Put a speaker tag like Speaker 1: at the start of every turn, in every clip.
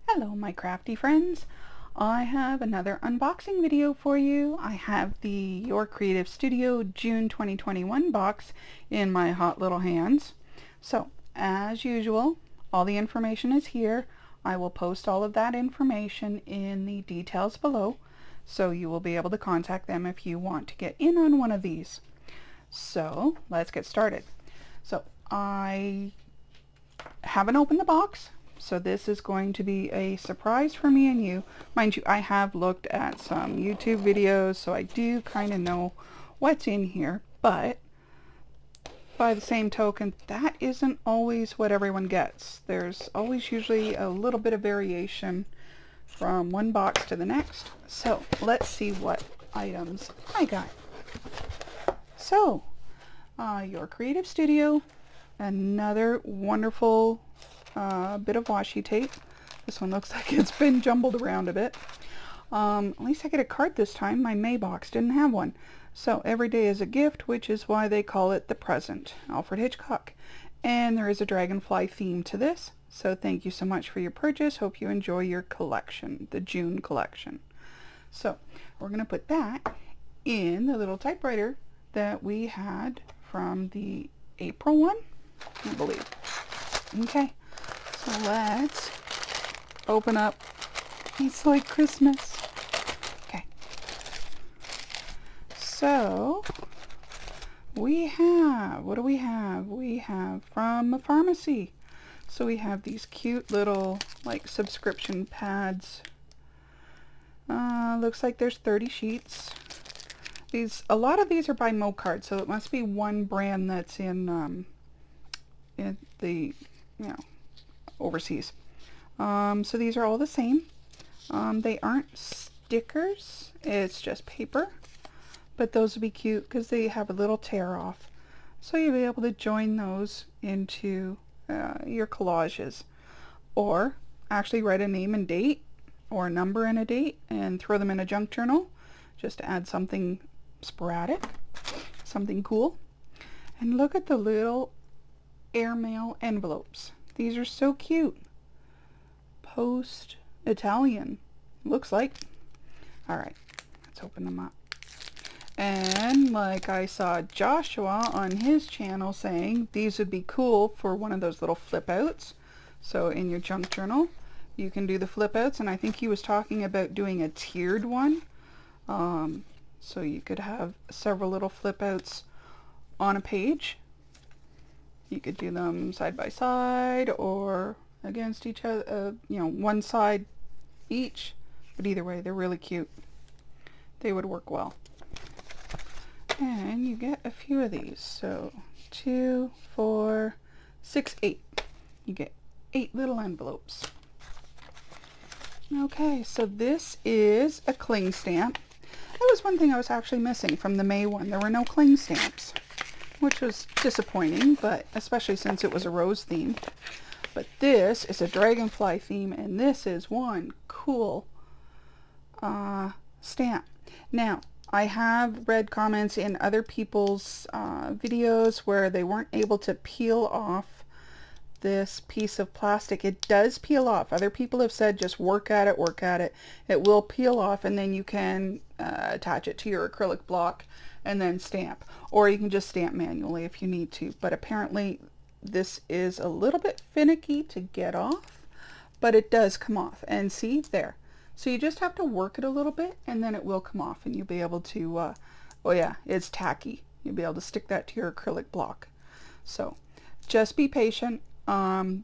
Speaker 1: Hello my crafty friends. I have another unboxing video for you. I have the Your Creative Studio June 2021 box in my hot little hands. So as usual, all the information is here. I will post all of that information in the details below, so you will be able to contact them if you want to get in on one of these. So let's get started. So I haven't opened the box, so this is going to be a surprise for me and you. Mind you, I have looked at some YouTube videos, so I do kind of know what's in here, but by the same token, that isn't always what everyone gets. There's always usually a little bit of variation from one box to the next. So let's see what items I got. So, Your Creative Studio, another wonderful bit of washi tape. This one looks like it's been jumbled around a bit. At least I get a card this time. My May box didn't have one. So every day is a gift, which is why they call it the present. Alfred Hitchcock. And there is a Dragonfly theme to this. So thank you so much for your purchase. Hope you enjoy your collection, the June collection. So we're going to put that in the little typewriter that we had from the April one, I believe. Okay. So let's open up. It's like Christmas. Okay. So we have, what do we have? We have from a pharmacy. So we have these cute little like subscription pads. Looks like there's 30 sheets. A lot of these are by Mocard, so it must be one brand that's in the, overseas. So these are all the same. They aren't stickers, it's just paper, but those would be cute because they have a little tear off. So you'll be able to join those into your collages, or actually write a name and date or a number and a date and throw them in a junk journal just to add something sporadic, something cool. And look at the little Airmail envelopes. These are so cute. Post Italian, looks like. All right, let's open them up. And like I saw Joshua on his channel saying, these would be cool for one of those little flip outs. So in your junk journal, you can do the flip outs, and I think he was talking about doing a tiered one. So you could have several little flip outs on a page. You could do them side by side or against each other, one side each, but either way, they're really cute. They would work well. And you get a few of these. So 2, 4, 6, 8. You get 8 little envelopes. Okay, so this is a cling stamp. That was one thing I was actually missing from the May one. There were no cling stamps, which was disappointing, but especially since it was a rose theme. But this is a dragonfly theme, and this is one cool stamp. Now, I have read comments in other people's videos where they weren't able to peel off this piece of plastic. It does peel off. Other people have said just work at it, work at it. It will peel off, and then you can attach it to your acrylic block and then stamp. Or you can just stamp manually if you need to. But apparently this is a little bit finicky to get off, but it does come off. And see, there. So you just have to work it a little bit, and then it will come off, and you'll be able to, oh yeah, it's tacky. You'll be able to stick that to your acrylic block. So just be patient.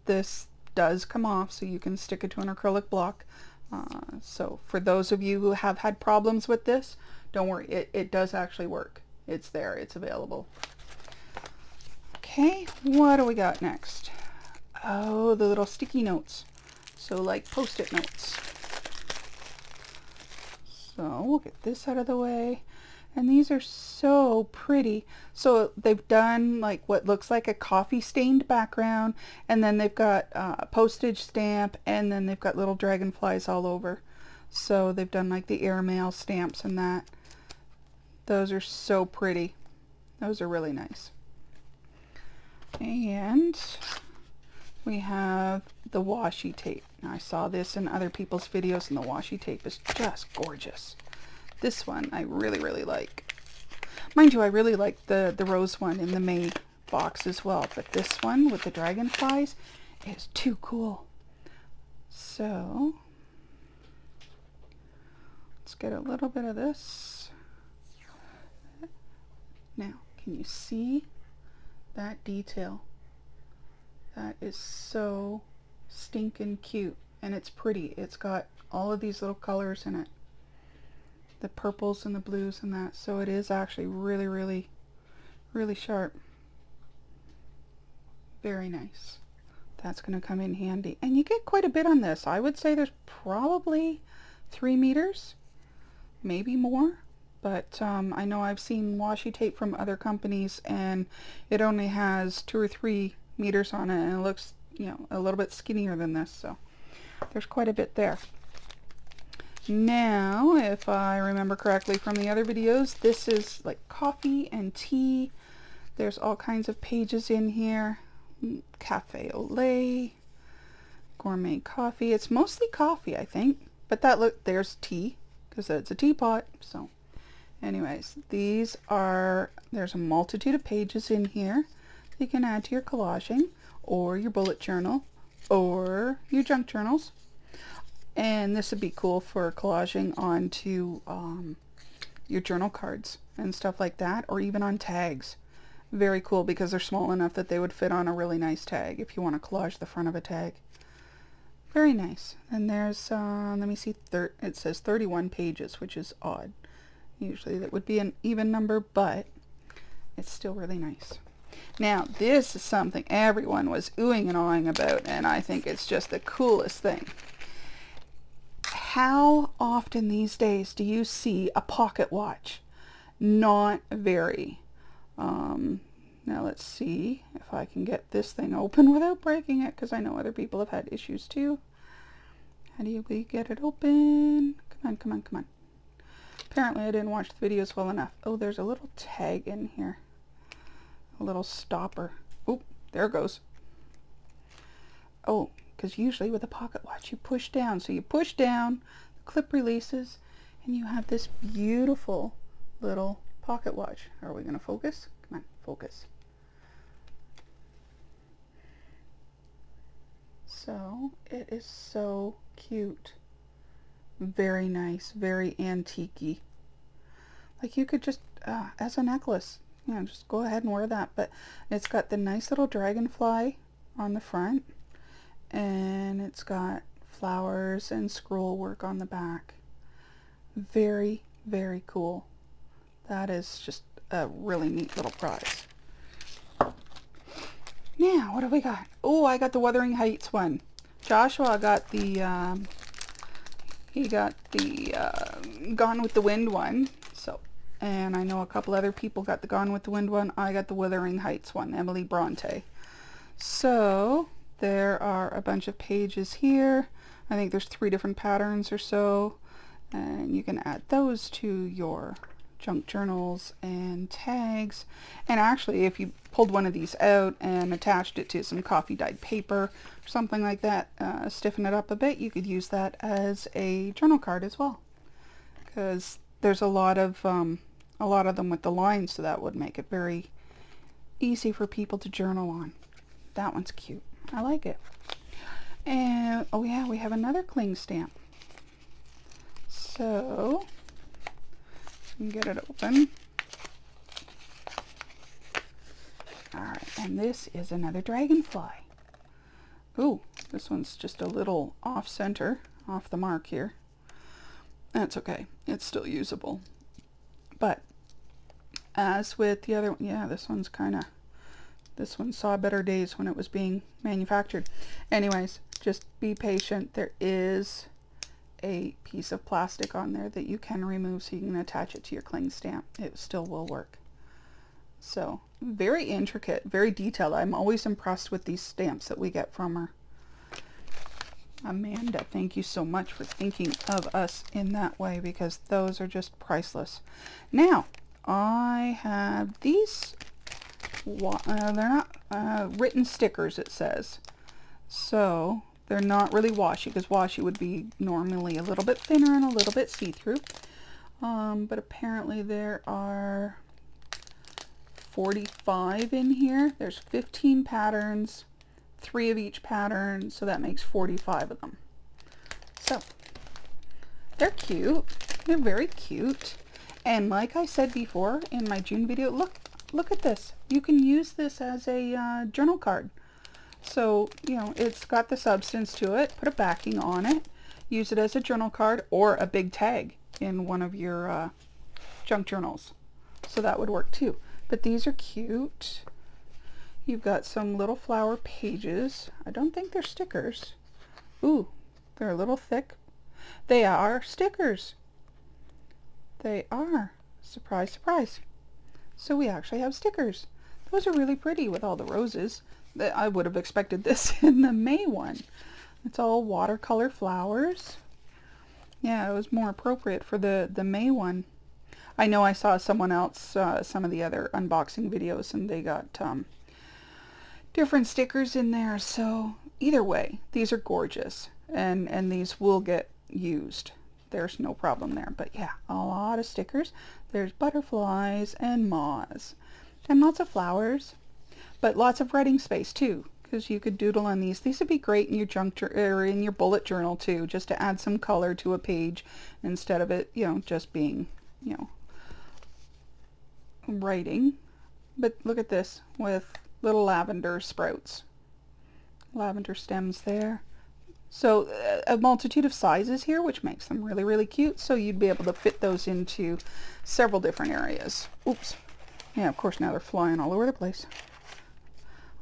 Speaker 1: This does come off, so you can stick it to an acrylic block. So for those of you who have had problems with this, don't worry, it does actually work. It's there, it's available. Okay, what do we got next? Oh, the little sticky notes. So like post-it notes. So we'll get this out of the way. And these are so pretty. So they've done like what looks like a coffee stained background, and then they've got a postage stamp, and then they've got little dragonflies all over. So they've done like the airmail stamps and that. Those are so pretty. Those are really nice. And we have the washi tape. Now, I saw this in other people's videos, and the washi tape is just gorgeous. This one I really, really like. Mind you, I really like the rose one in the May box as well, but this one with the dragonflies is too cool. So let's get a little bit of this. Now, can you see that detail? That is so stinking cute, and it's pretty. It's got all of these little colors in it, the purples and the blues and that, so it is actually really, really, really sharp. Very nice. That's going to come in handy, and you get quite a bit on this. I would say there's probably 3 meters, maybe more, but I know I've seen washi tape from other companies and it only has 2 or 3 meters on it, and it looks, you know, a little bit skinnier than this, so there's quite a bit there. Now, if I remember correctly from the other videos, this is like coffee and tea. There's all kinds of pages in here. Cafe au lait, gourmet coffee. It's mostly coffee, I think, but that, look, there's tea because it's a teapot. So anyways, there's a multitude of pages in here you can add to your collaging or your bullet journal or your junk journals, and this would be cool for collaging onto your journal cards and stuff like that, or even on tags. Very cool because they're small enough that they would fit on a really nice tag if you want to collage the front of a tag. Very nice. And there's let me see, it says 31 pages, which is odd. Usually that would be an even number, but it's still really nice. Now, this is something everyone was oohing and awing about, and I think it's just the coolest thing. How often these days do you see a pocket watch? Not very. Now let's see if I can get this thing open without breaking it, because I know other people have had issues too. How do we get it open? Come on, come on, come on. Apparently I didn't watch the videos well enough. Oh, there's a little tag in here. A little stopper. Oh, there it goes. Oh, because usually with a pocket watch you push down. So you push down, the clip releases, and you have this beautiful little pocket watch. Are we going to focus? Come on, focus. So it is so cute. Very nice, very antique-y. Like you could just, as a necklace, you know, just go ahead and wear that. But it's got the nice little dragonfly on the front, and it's got flowers and scroll work on the back. Very, very cool. That is just a really neat little prize. Now, what do we got? Oh, I got the Wuthering Heights one. Joshua got the, he got the Gone with the Wind one. So, and I know a couple other people got the Gone with the Wind one. I got the Wuthering Heights one, Emily Bronte. So, there are a bunch of pages here. I think there's 3 different patterns or so. And you can add those to your junk journals and tags. And actually, if you pulled one of these out and attached it to some coffee dyed paper or something like that, stiffen it up a bit, you could use that as a journal card as well, because there's a lot of them with the lines, so that would make it very easy for people to journal on. That one's cute. I like it. And oh yeah, we have another cling stamp. So get it open. Alright, and this is another dragonfly. Ooh, this one's just a little off center, off the mark here. That's okay, it's still usable. But as with the other one, yeah, this one saw better days when it was being manufactured. Anyways, just be patient. There is a piece of plastic on there that you can remove so you can attach it to your cling stamp. It still will work. So very intricate, very detailed. I'm always impressed with these stamps that we get from her. Amanda, thank you so much for thinking of us in that way, because those are just priceless. Now I have these, they're not written stickers, it says. So They're not really washi, because washi would be normally a little bit thinner and a little bit see-through. But apparently there are 45 in here. There's 15 patterns, 3 of each pattern, so that makes 45 of them. So they're cute. They're very cute. And like I said before in my June video, look at this. You can use this as a journal card. So, you know, it's got the substance to it. Put a backing on it. Use it as a journal card or a big tag in one of your junk journals. So that would work too. But these are cute. You've got some little flower pages. I don't think they're stickers. Ooh, they're a little thick. They are stickers. They are. Surprise, surprise. So we actually have stickers. Those are really pretty with all the roses. I would have expected this in the May one. It's all watercolor flowers. Yeah, it was more appropriate for the May one. I know I saw someone else, some of the other unboxing videos, and they got different stickers in there. So either way, these are gorgeous, and these will get used. There's no problem there. But yeah, a lot of stickers. There's butterflies and moths and lots of flowers. But lots of writing space too, because you could doodle on these. These would be great in your junk or in your bullet journal too, just to add some color to a page instead of it, you know, just being, you know, writing. But look at this with little lavender sprouts, lavender stems there. So a multitude of sizes here, which makes them really, really cute. So you'd be able to fit those into several different areas. Oops. Yeah, of course now they're flying all over the place.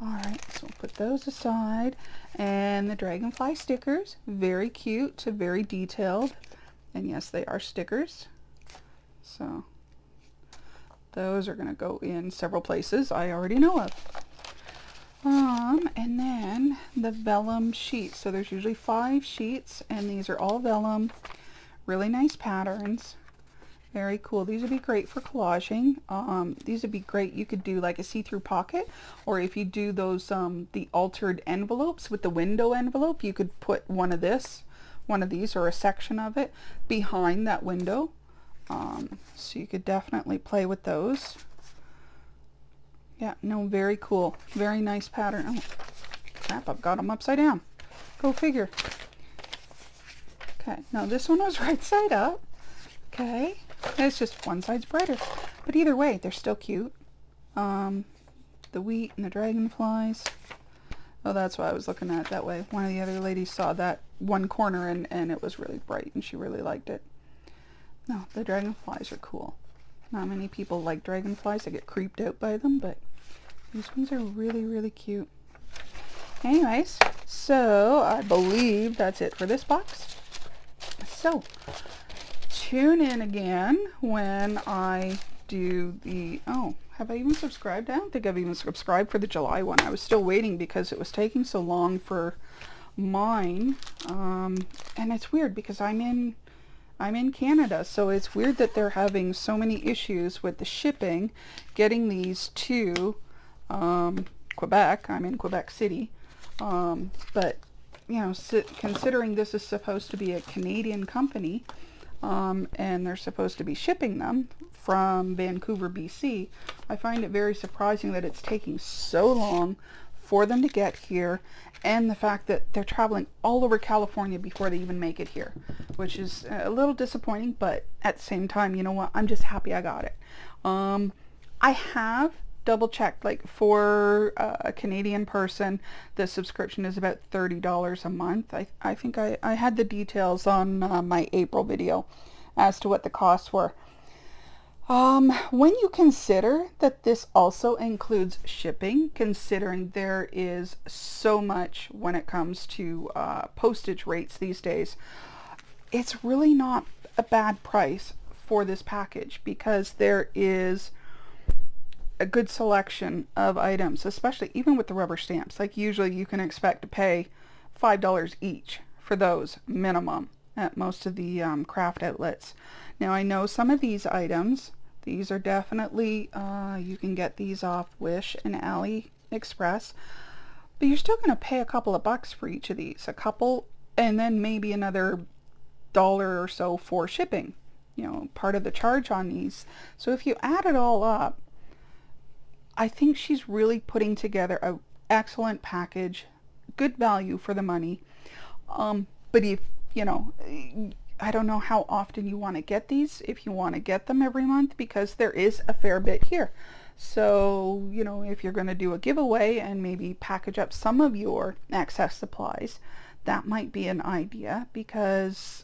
Speaker 1: Alright, so we'll put those aside. And the Dragonfly stickers, very cute, very detailed. And yes, they are stickers. So those are going to go in several places I already know of. And then the Vellum Sheets. So there's usually 5 sheets, and these are all vellum. Really nice patterns. Very cool. These would be great for collaging. These would be great. You could do like a see-through pocket, or if you do those the altered envelopes with the window envelope, you could put one of these or a section of it behind that window. So you could definitely play with those. Yeah, no, very cool. Very nice pattern. Oh, crap, I've got them upside down. Go figure. Okay, now this one was right side up. Okay, it's just one side's brighter. But either way, they're still cute. The wheat and the dragonflies. Oh, that's why I was looking at it that way. One of the other ladies saw that one corner and it was really bright and she really liked it. No, the dragonflies are cool. Not many people like dragonflies. I get creeped out by them, but these ones are really, really cute. Anyways, so I believe that's it for this box. So tune in again when I do the, oh, have I even subscribed? I don't think I've even subscribed for the July one. I was still waiting because it was taking so long for mine. And it's weird because I'm in Canada, so it's weird that they're having so many issues with the shipping, getting these to Quebec. I'm in Quebec City. But, you know, considering this is supposed to be a Canadian company, and they're supposed to be shipping them from Vancouver, BC, I find it very surprising that it's taking so long for them to get here, and the fact that they're traveling all over California before they even make it here, which is a little disappointing, but at the same time, you know what, I'm just happy I got it. I have double checked, like for a Canadian person, the subscription is about $30 a month. I think I had the details on my April video as to what the costs were. When you consider that this also includes shipping, considering there is so much when it comes to postage rates these days, it's really not a bad price for this package because there is a good selection of items, especially even with the rubber stamps. Like usually you can expect to pay $5 each for those minimum at most of the craft outlets. Now I know some of these items, these are definitely, you can get these off Wish and AliExpress. but you're still going to pay a couple of bucks for each of these, a couple, and then maybe another $1 or so for shipping, you know, part of the charge on these. So if you add it all up, I think she's really putting together an excellent package, good value for the money. But if, you know, I don't know how often you want to get these, if you want to get them every month, because there is a fair bit here. So, you know, if you're going to do a giveaway and maybe package up some of your excess supplies, that might be an idea, because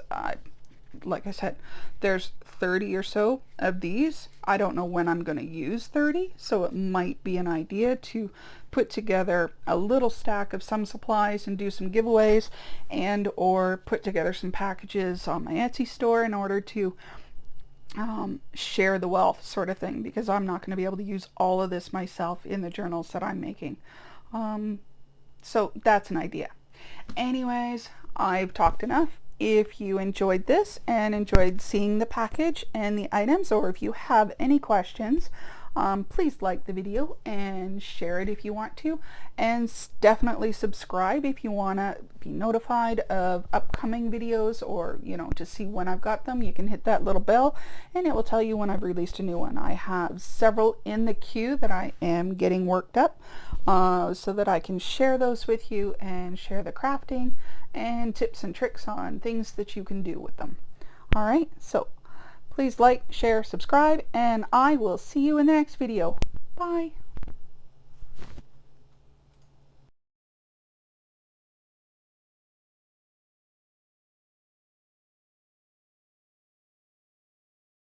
Speaker 1: like I said, there's 30 or so of these. I don't know when I'm going to use 30, so it might be an idea to put together a little stack of some supplies and do some giveaways, and or put together some packages on my Etsy store in order to share the wealth sort of thing, because I'm not going to be able to use all of this myself in the journals that I'm making. So that's an idea. Anyways, I've talked enough. If you enjoyed this and enjoyed seeing the package and the items, or if you have any questions, please like the video and share it if you want to, and definitely subscribe if you want to be notified of upcoming videos, or, you know, to see when I've got them. You can hit that little bell and it will tell you when I've released a new one. I have several in the queue that I am getting worked up, so that I can share those with you and share the crafting and tips and tricks on things that you can do with them. All right, so please like, share, subscribe, and I will see you in the next video. Bye.